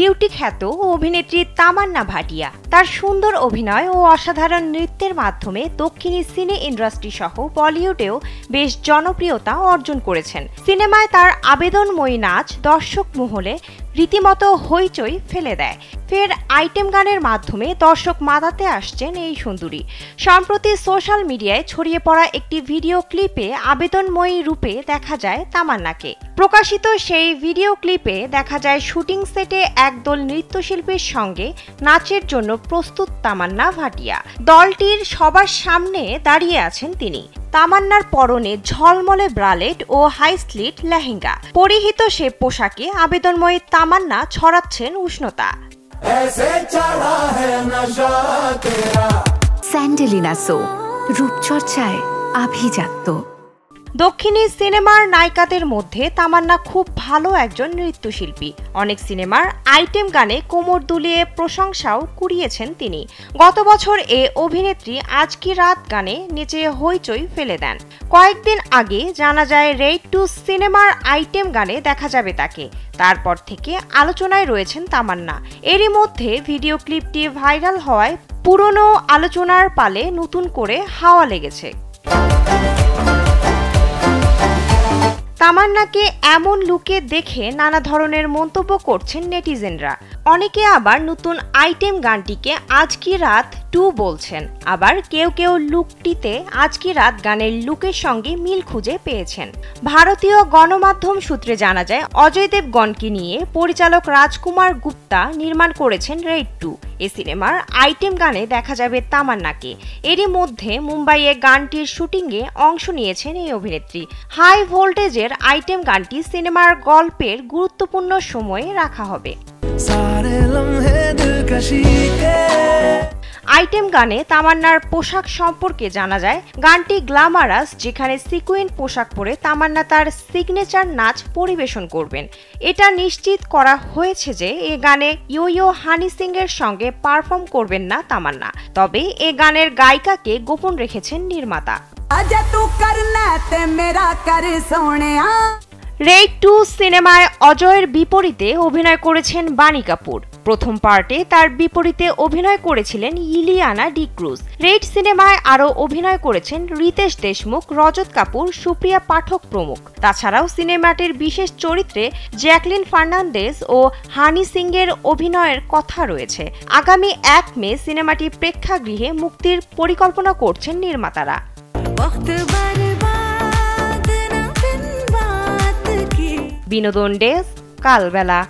Beauty খ্যাত অভিনেত্রী তামান্না ভাটিয়া তার সুন্দর অভিনয় ও অসাধারণ নৃত্যের মাধ্যমে দক্ষিণী সিনে ইন্ডাস্ট্রি সহ বলিউডেও বেশ জনপ্রিয়তা অর্জন করেছেন। সিনেমায় তার আবেদনময়ী নাচ দর্শক মহলে রীতিমতো হইচই ফেলে দেয়। ফের আইটেম গানের মাধ্যমে দর্শক মাতাতে আসছেন এই সুন্দরী। সম্প্রতি সোশ্যাল মিডিয়ায় ছড়িয়ে পড়া একটি ভিডিও ক্লিপে আবেদনময়ী রূপে দেখা যায় তামান্নাকে। প্রকাশিত সেই ভিডিও ক্লিপে দেখা যায় শুটিং সেটে একদল নৃত্যশিল্পীর সঙ্গে নাচের জন্য প্রস্তুত তামান্না ভাটিয়া। দলটির সবার সামনে দাঁড়িয়ে আছেন তিনি। তামান্নার পরনে ঝলমলে ব্রালেট ও হাই স্লিট লেহেঙ্গা। পরিহিত সে পোশাকে আবেদনময়ী তামান্না ছড়াচ্ছেন উষ্ণতা। স্যান্ডেলিনা সো, রূপচর্চায় আভিজাত্য। দক্ষিণী সিনেমার নায়িকাদের মধ্যে তামান্না খুব ভালো একজন নৃত্যশিল্পী। অনেক সিনেমার আইটেম গানে কোমর দুলিয়ে প্রশংসাও কুড়িয়েছেন তিনি। গত বছর এ অভিনেত্রী আজ কি রাত গানে নেচে হইচই ফেলে দেন। কয়েকদিন আগে জানা যায় রেড 2 সিনেমার আইটেম গানে দেখা যাবে তাকে। তারপর থেকে আলোচনায় রয়েছেন তামান্না। এরই মধ্যে ভিডিও ক্লিপটি ভাইরাল হওয়ায় পুরনো আলোচনার পালে নতুন করে হাওয়া লেগেছে। তামান্নাকে এমন লুকে দেখে নানা ধরনের মন্তব্য করছেন নেটিজেনরা। অনেকে আবার নতুন আইটেম গানটিকে আজ কি রাত 2 বলছেন। আবার কেউ কেউ লুকটিতে আজ কি রাত গানের লুকের সঙ্গে মিল খুঁজে পেয়েছেন। ভারতীয় গণমাধ্যম সূত্রে জানা যায় অজয় দেবগনকে নিয়ে পরিচালক রাজকুমার গুপ্তা নির্মাণ করেছেন রেড 2। এ সিনেমার আইটেম গানে দেখা যাবে তামান্নাকে। এরই মধ্যে মুম্বাইয়ে গানটির শুটিংয়ে অংশ নিয়েছেন এই অভিনেত্রী। হাই ভোল্টেজের আইটেম গানটি সিনেমার গল্পের গুরুত্বপূর্ণ সময়ে রাখা হবে। আইটেম গানে তামান্নার পোশাক সম্পর্কে জানা যায় গানটি গ্ল্যামারাস, যেখানে সিকুয়েন্ট পোশাক পরে তামান্না তার সিগনেচার নাচ পরিবেশন করবেন। এটা নিশ্চিত করা হয়েছে যে এ গানে ইয়ো হানি সিং এর সঙ্গে পারফর্ম করবেন না তামান্না। তবে এ গানের গায়িকাকে গোপন রেখেছেন নির্মাতা। রেড 2 সিনেমায় অজয়ের বিপরীতে অভিনয় করেছেন বাণী কাপুর। প্রথম পার্টে তার বিপরীতে অভিনয় করেছিলেন ইলিয়ানা ডিক্রুজ। রেড সিনেমায় আরও অভিনয় করেছেন রিতেশ দেশমুখ, রজত কাপুর, সুপ্রিয়া পাঠক প্রমুখ। তাছাড়াও সিনেমাটির বিশেষ চরিত্রে জ্যাকলিন ফার্নান্দেজ ও হানি সিং এর অভিনয়ের কথা রয়েছে। আগামী 1 মে সিনেমাটি প্রেক্ষাগৃহে মুক্তির পরিকল্পনা করছেন নির্মাতারা। বিনোদন ডেস্ক, কালবেলা।